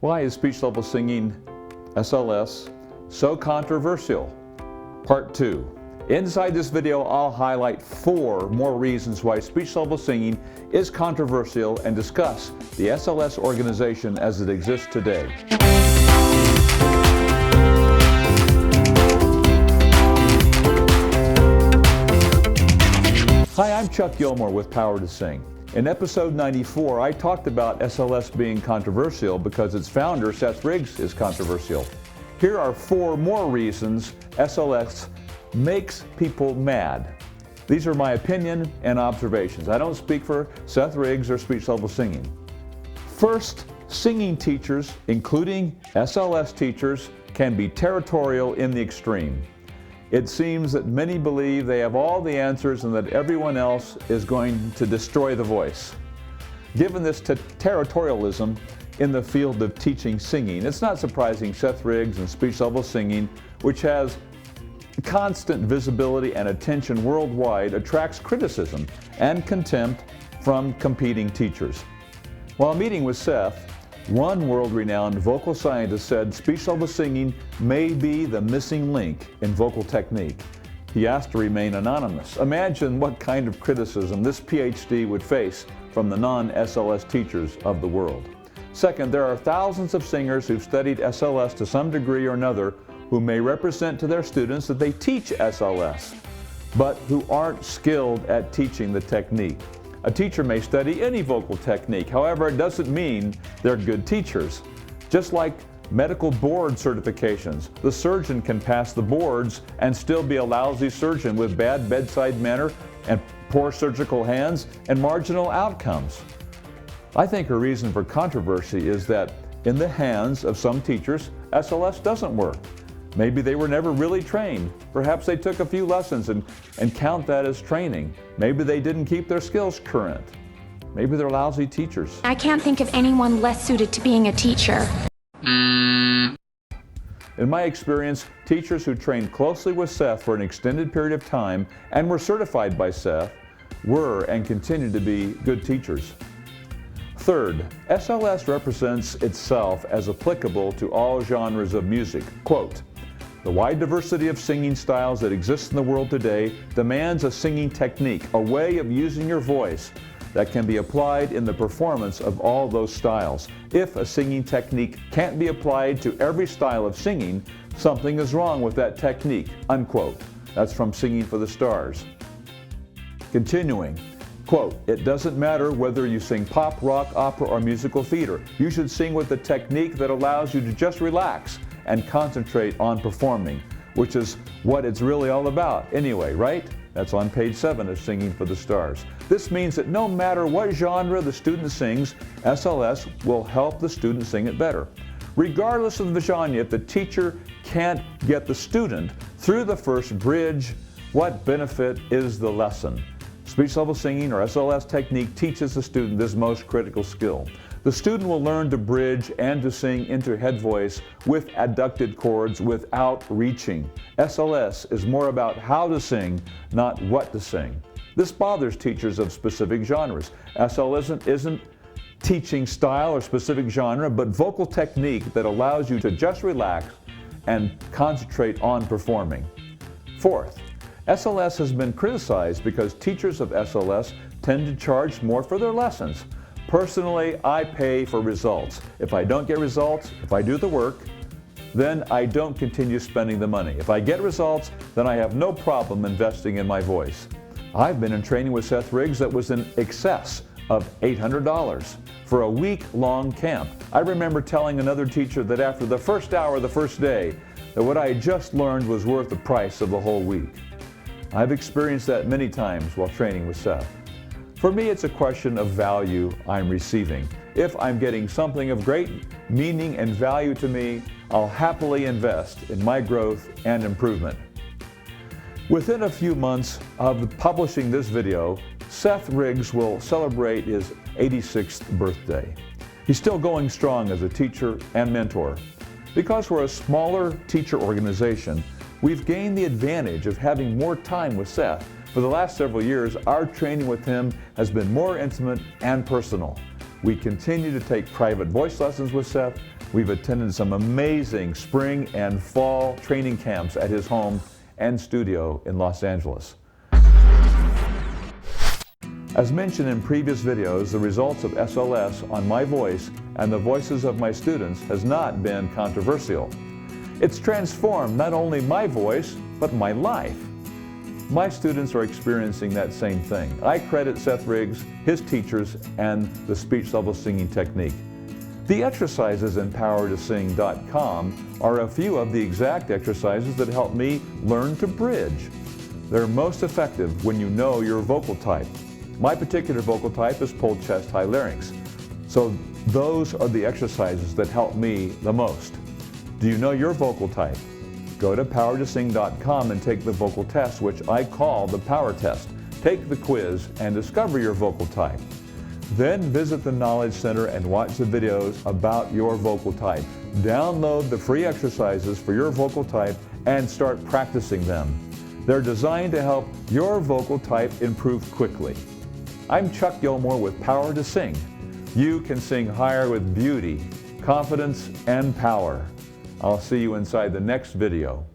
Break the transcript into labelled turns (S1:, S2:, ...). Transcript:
S1: Why is speech level singing, SLS, so controversial? Part 2. Inside this video, I'll highlight 4 more reasons why speech level singing is controversial and discuss the SLS organization as it exists today. Hi, I'm Chuck Gilmore with Power to Sing. In episode 94, I talked about SLS being controversial because its founder, Seth Riggs, is controversial. Here are 4 more reasons SLS makes people mad. These are my opinion and observations. I don't speak for Seth Riggs or speech level singing. First, singing teachers, including SLS teachers, can be territorial in the extreme. It seems that many believe they have all the answers and that everyone else is going to destroy the voice. Given this territorialism in the field of teaching singing, it's not surprising Seth Riggs and speech level singing, which has constant visibility and attention worldwide, attracts criticism and contempt from competing teachers. While meeting with Seth, one world-renowned vocal scientist said speech level singing may be the missing link in vocal technique. He asked to remain anonymous. Imagine what kind of criticism this PhD would face from the non-SLS teachers of the world. Second, there are thousands of singers who've studied SLS to some degree or another who may represent to their students that they teach SLS, but who aren't skilled at teaching the technique. A teacher may study any vocal technique, however, it doesn't mean they're good teachers. Just like medical board certifications, the surgeon can pass the boards and still be a lousy surgeon with bad bedside manner and poor surgical hands and marginal outcomes. I think a reason for controversy is that in the hands of some teachers, SLS doesn't work. Maybe they were never really trained. Perhaps they took a few lessons and count that as training. Maybe they didn't keep their skills current. Maybe they're lousy teachers.
S2: I can't think of anyone less suited to being a teacher.
S1: In my experience, teachers who trained closely with Seth for an extended period of time and were certified by Seth were and continue to be good teachers. Third, SLS represents itself as applicable to all genres of music. Quote, "The wide diversity of singing styles that exist in the world today demands a singing technique, a way of using your voice that can be applied in the performance of all those styles. If a singing technique can't be applied to every style of singing, something is wrong with that technique." Unquote. That's from Singing for the Stars. Continuing, quote, "It doesn't matter whether you sing pop, rock, opera, or musical theater. You should sing with a technique that allows you to just relax and concentrate on performing, which is what it's really all about anyway, right?" That's on page 7 of Singing for the Stars. This means that no matter what genre the student sings, SLS will help the student sing it better. Regardless of the genre, if the teacher can't get the student through the first bridge, what benefit is the lesson? Speech level singing or SLS technique teaches the student this most critical skill. The student will learn to bridge and to sing into head voice with adducted chords without reaching. SLS is more about how to sing, not what to sing. This bothers teachers of specific genres. SLS isn't teaching style or specific genre, but vocal technique that allows you to just relax and concentrate on performing. Fourth, SLS has been criticized because teachers of SLS tend to charge more for their lessons. Personally, I pay for results. If I don't get results, if I do the work, then I don't continue spending the money. If I get results, then I have no problem investing in my voice. I've been in training with Seth Riggs that was in excess of $800 for a week-long camp. I remember telling another teacher that after the first hour of the first day, that what I had just learned was worth the price of the whole week. I've experienced that many times while training with Seth. For me, it's a question of value I'm receiving. If I'm getting something of great meaning and value to me, I'll happily invest in my growth and improvement. Within a few months of publishing this video, Seth Riggs will celebrate his 86th birthday. He's still going strong as a teacher and mentor. Because we're a smaller teacher organization, we've gained the advantage of having more time with Seth. For the last several years, our training with him has been more intimate and personal. We continue to take private voice lessons with Seth. We've attended some amazing spring and fall training camps at his home and studio in Los Angeles. As mentioned in previous videos, the results of SLS on my voice and the voices of my students has not been controversial. It's transformed not only my voice, but my life. My students are experiencing that same thing. I credit Seth Riggs, his teachers, and the speech level singing technique. The exercises in PowerToSing.com are a few of the exact exercises that help me learn to bridge. They're most effective when you know your vocal type. My particular vocal type is pulled chest high larynx. So those are the exercises that help me the most. Do you know your vocal type? Go to PowerToSing.com and take the vocal test, which I call the Power Test. Take the quiz and discover your vocal type. Then visit the Knowledge Center and watch the videos about your vocal type. Download the free exercises for your vocal type and start practicing them. They're designed to help your vocal type improve quickly. I'm Chuck Gilmore with Power to Sing. You can sing higher with beauty, confidence, and power. I'll see you inside the next video.